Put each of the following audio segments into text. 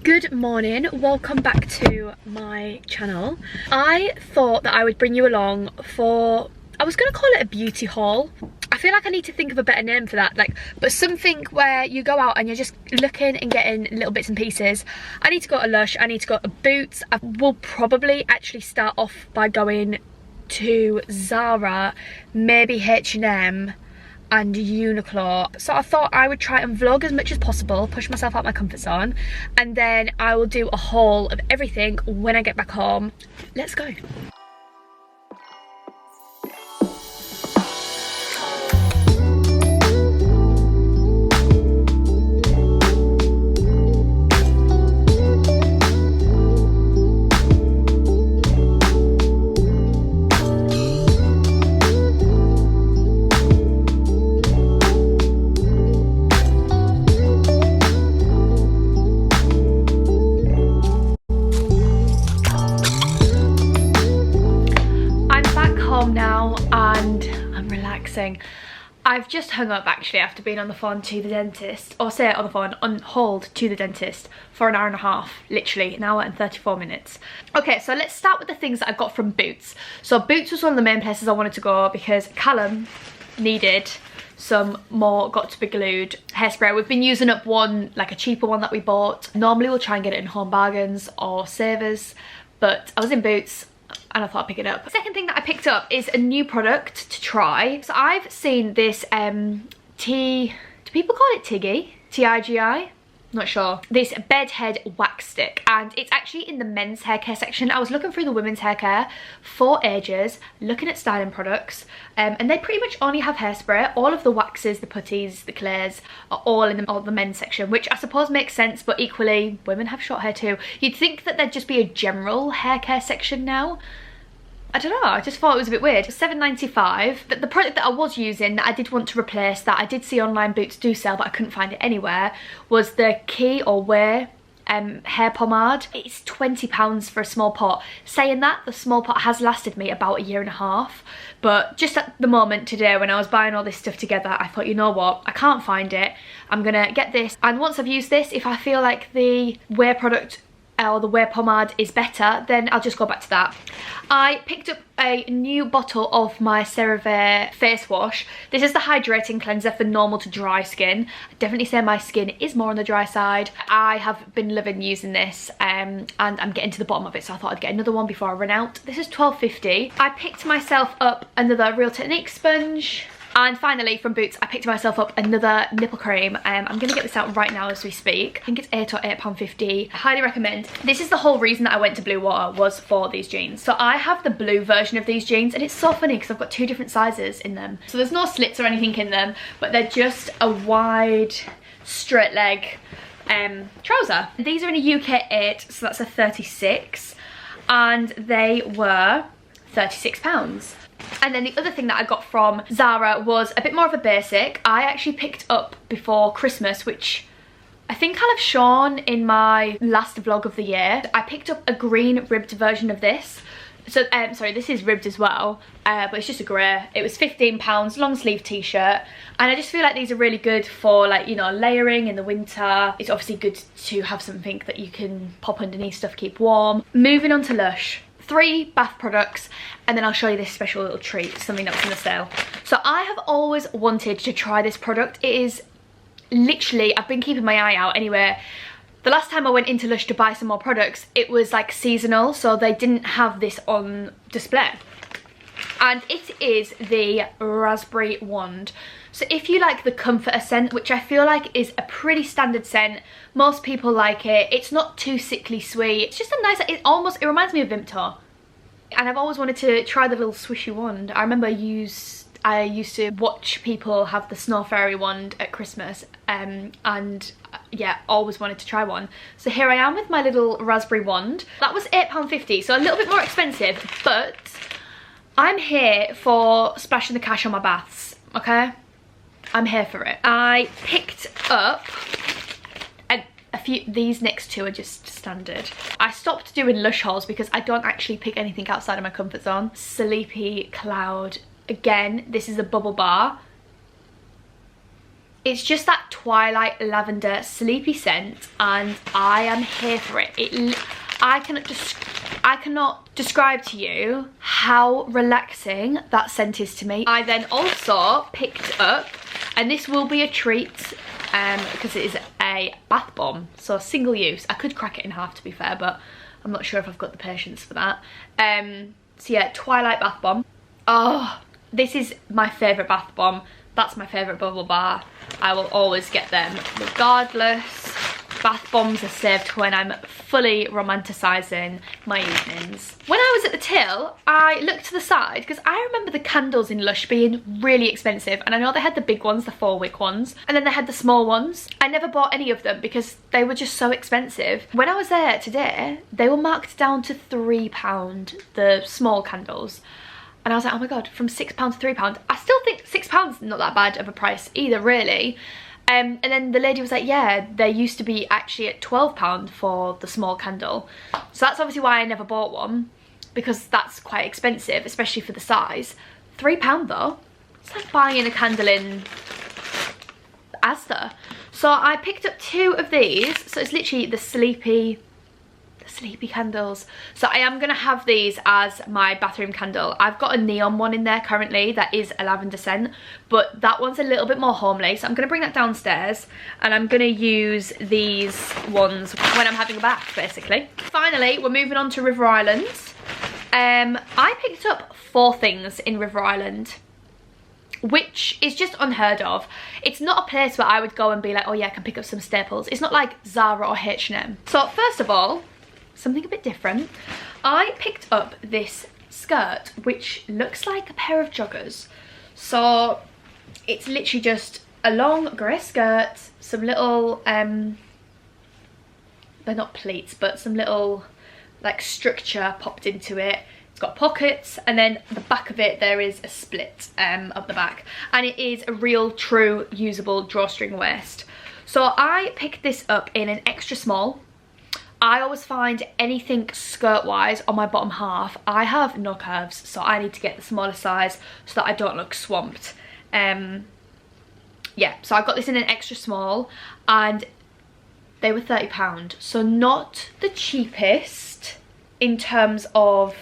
Good morning, welcome back to my channel. I thought that I would bring you along for, I was going to call it a beauty haul. I feel like I need to think of a better name for that, but something where you go out and you're just looking and getting little bits and pieces. I need to go to Lush, I need to go to Boots. I will probably actually start off by going to Zara, maybe H&M and Uniqlo. So I thought I would try and vlog as much as possible, push myself out my comfort zone, and then I will do a haul of everything when I get back home. Let's go. Now and I'm relaxing. I've just hung up actually after being on the phone to the dentist, or say on the phone, on hold to the dentist for an hour and a half, literally an hour and 34 minutes. Okay, so let's start with the things that I got from Boots. So Boots was one of the main places I wanted to go because Callum needed some more got to be glued hairspray. We've been using up one, like a cheaper one that we bought. Normally we'll try and get it in Home Bargains or Savers, but I was in Boots and I thought I'd pick it up. The second thing that I picked up is a new product to try. So I've seen this do people call it Tiggy? T-I-G-I? Not sure. This bed head wax stick, and it's actually in the men's hair care section. I was looking through the women's hair care for ages, looking at styling products, and they pretty much only have hairspray. All of the waxes, the putties, the clays are all in the men's section, which I suppose makes sense, but equally women have short hair too. You'd think that there'd just be a general hair care section now. I don't know, I just thought it was a bit weird. $7.95. The product that I was using that I did want to replace, that I did see online Boots do sell but I couldn't find it anywhere, was the Key or Wear hair pomade. It's £20 for a small pot. Saying that, the small pot has lasted me about a year and a half, but just at the moment today when I was buying all this stuff together, I thought, you know what, I can't find it. I'm gonna get this, and once I've used this, if I feel like the Wear product or the Wear pomade is better, then I'll just go back to that. I picked up a new bottle of my CeraVe face wash. This is the hydrating cleanser for normal to dry skin. I definitely say my skin is more on the dry side. I have been loving using this and I'm getting to the bottom of it, so I thought I'd get another one before I run out. This is $12.50. I picked myself up another Real Technique sponge. And finally, from Boots, I picked myself up another nipple cream. I'm going to get this out right now as we speak. I think it's £8 or £8.50. I highly recommend. This is the whole reason that I went to Blue Water, was for these jeans. So I have the blue version of these jeans, and it's so funny because I've got two different sizes in them. So there's no slits or anything in them, but they're just a wide, straight leg trouser. These are in a UK 8, so that's a 36. And they were £36. And then the other thing that I got from Zara was a bit more of a basic. I actually picked up before Christmas, which I think I'll have shown in my last vlog of the year. I picked up a green ribbed version of this. So, sorry, this is ribbed as well, but it's just a grey. It was £15, long sleeve t-shirt. And I just feel like these are really good for, like, you know, layering in the winter. It's obviously good to have something that you can pop underneath stuff, keep warm. Moving on to Lush. 3 bath products, and then I'll show you this special little treat, something that was in the sale. So I have always wanted to try this product. It is literally, I've been keeping my eye out anyway. The last time I went into Lush to buy some more products, it was like seasonal, so they didn't have this on display. And it is the Raspberry Wand. So if you like the comforter scent, which I feel like is a pretty standard scent, most people like it. It's not too sickly sweet. It's just a nice, it reminds me of Vimto. And I've always wanted to try the little swishy wand. I remember I used to watch people have the Snow Fairy wand at Christmas, and yeah, always wanted to try one. So here I am with my little raspberry wand. That was £8.50, so a little bit more expensive, but I'm here for splashing the cash on my baths, okay? I'm here for it. I picked up a few, these next two are just standard. I stopped doing Lush hauls because I don't actually pick anything outside of my comfort zone. Sleepy Cloud. Again, this is a bubble bar. It's just that twilight lavender sleepy scent, and I am here for it. I cannot describe to you how relaxing that scent is to me. I then also picked up, and this will be a treat because it is a bath bomb, so single use. I could crack it in half, to be fair, but I'm not sure if I've got the patience for that. So yeah, Twilight bath bomb. Oh, this is my favourite bath bomb. That's my favourite bubble bar. I will always get them regardless. Bath bombs are saved when I'm fully romanticising my evenings. When I was at the till, I looked to the side because I remember the candles in Lush being really expensive, and I know they had the big ones, the 4-wick ones, and then they had the small ones. I never bought any of them because they were just so expensive. When I was there today, they were marked down to £3, the small candles. And I was like, oh my god, from £6 to £3. I still think £6 is not that bad of a price either, really. And then the lady was like, yeah, they used to be actually at £12 for the small candle. So that's obviously why I never bought one, because that's quite expensive, especially for the size. £3 though, it's like buying a candle in Asda. So I picked up 2 of these. So it's literally the sleepy candles. So I am gonna have these as my bathroom candle. I've got a neon one in there currently that is a lavender scent, but that one's a little bit more homely, so I'm gonna bring that downstairs and I'm gonna use these ones when I'm having a bath, basically. Finally, we're moving on to River Island. I picked up 4 things in River Island, which is just unheard of. It's not a place where I would go and be like, oh yeah, I can pick up some staples. It's not like Zara or H&M. So first of all, something a bit different. I picked up this skirt, which looks like a pair of joggers. So it's literally just a long grey skirt, some little, they're not pleats, but some little like structure popped into it. It's got pockets, and then the back of it there is a split up the back, and it is a real true usable drawstring waist. So I picked this up in an extra small. I always find anything skirt wise on my bottom half, I have no curves, so I need to get the smaller size so that I don't look swamped. Yeah, so I got this in an extra small and they were £30, so not the cheapest in terms of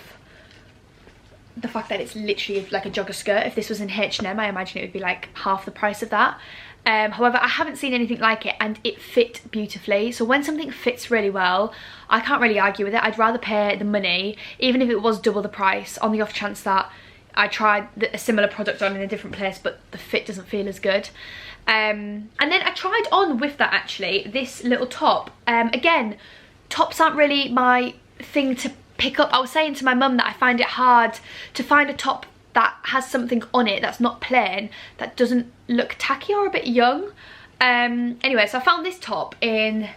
the fact that it's literally like a jogger skirt. If this was in H&M, I imagine it would be like half the price of that. However, I haven't seen anything like it, and it fit beautifully. So when something fits really well, I can't really argue with it. I'd rather pay the money, even if it was double the price, on the off chance that I tried a similar product on in a different place but the fit doesn't feel as good. And then I tried on with that actually this little top. Again, tops aren't really my thing to pick up. I was saying to my mum that I find it hard to find a top that has something on it that's not plain, that doesn't look tacky or a bit young. Anyway, so I found this top in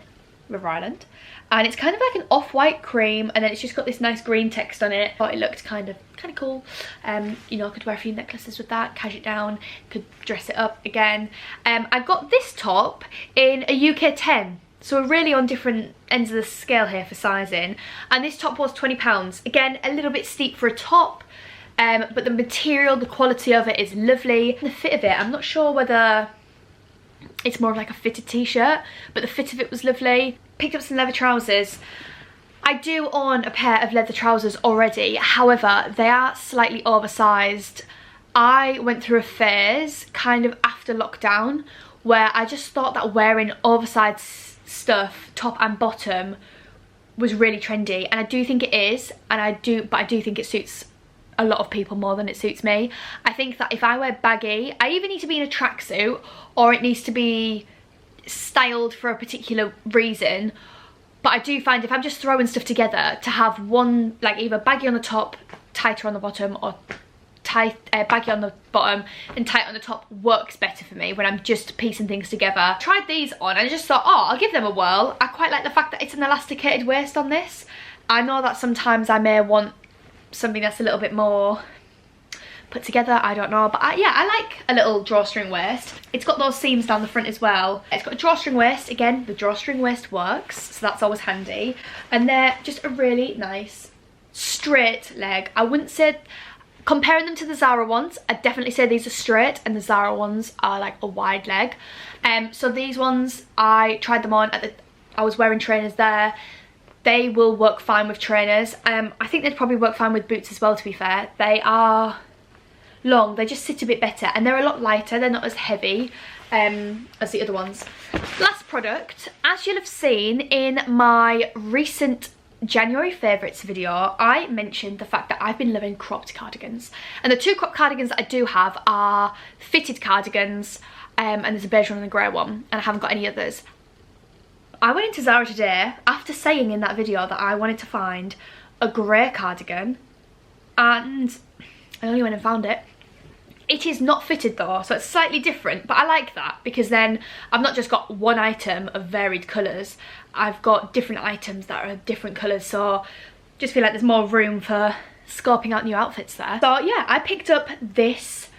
River Island, and it's kind of like an off-white cream, and then it's just got this nice green text on it. I thought it looked kind of cool. You know, I could wear a few necklaces with that, cash it down, could dress it up again. I got this top in a UK 10. So we're really on different ends of the scale here for sizing, and this top was £20. Again, a little bit steep for a top. But the material, the quality of it is lovely. The fit of it, I'm not sure whether it's more of like a fitted t-shirt, but the fit of it was lovely. Picked up some leather trousers. I do own a pair of leather trousers already, however, they are slightly oversized. I went through a phase kind of after lockdown where I just thought that wearing oversized stuff, top and bottom, was really trendy, and I do think it is, and I do think it suits a lot of people more than it suits me. I think that if I wear baggy, I either need to be in a tracksuit or it needs to be styled for a particular reason. But I do find if I'm just throwing stuff together, to have one, like either baggy on the top, tighter on the bottom, or baggy on the bottom and tight on the top works better for me when I'm just piecing things together. Tried these on and I just thought, oh, I'll give them a whirl. I quite like the fact that it's an elasticated waist on this. I know that sometimes I may want something that's a little bit more put together, I don't know, but yeah, I like a little drawstring waist. It's got those seams down the front as well. It's got a drawstring waist. Again, the drawstring waist works, so that's always handy, and they're just a really nice straight leg. I wouldn't say, comparing them to the Zara ones, I'd definitely say these are straight and the Zara ones are like a wide leg. So these ones, I tried them on I was wearing trainers there. They will work fine with trainers. I think they'd probably work fine with boots as well, to be fair. They are long, they just sit a bit better, and they're a lot lighter. They're not as heavy as the other ones. Last product, as you'll have seen in my recent January favourites video, I mentioned the fact that I've been loving cropped cardigans, and the 2 cropped cardigans that I do have are fitted cardigans, and there's a beige one and a grey one, and I haven't got any others. I went into Zara today after saying in that video that I wanted to find a grey cardigan, and I only went and found it. It is not fitted though, so it's slightly different, but I like that because then I've not just got one item of varied colours, I've got different items that are different colours, so just feel like there's more room for scoping out new outfits there. So yeah, I picked up this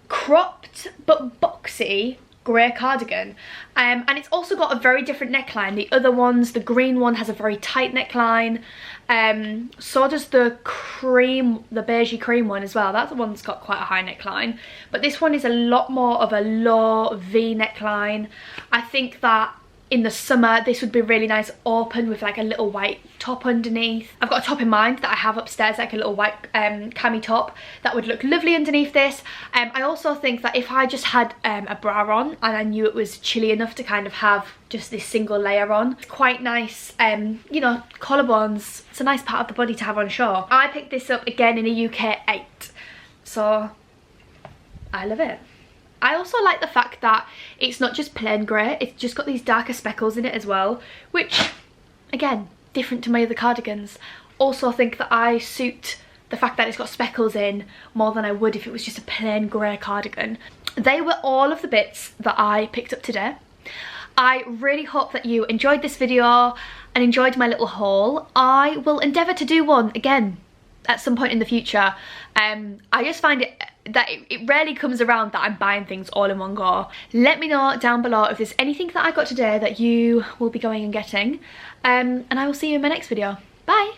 cropped but boxy grey cardigan, and it's also got a very different neckline. The other ones, the green one has a very tight neckline, so does the beigey cream one as well. That one's got quite a high neckline, but this one is a lot more of a low V neckline. I think that in the summer this would be really nice open with like a little white top underneath. I've got a top in mind that I have upstairs, like a little white cami top that would look lovely underneath this. I also think that if I just had a bra on and I knew it was chilly enough to kind of have just this single layer on, it's quite nice. You know, collarbones, it's a nice part of the body to have on show. I picked this up again in a UK 8, so I love it. I also like the fact that it's not just plain grey, it's just got these darker speckles in it as well, which, again, different to my other cardigans. Also think that I suit the fact that it's got speckles in more than I would if it was just a plain grey cardigan. They were all of the bits that I picked up today. I really hope that you enjoyed this video and enjoyed my little haul. I will endeavour to do one again at some point in the future. I just find it rarely comes around that I'm buying things all in one go. Let me know down below if there's anything that I got today that you will be going and getting, and I will see you in my next video. Bye!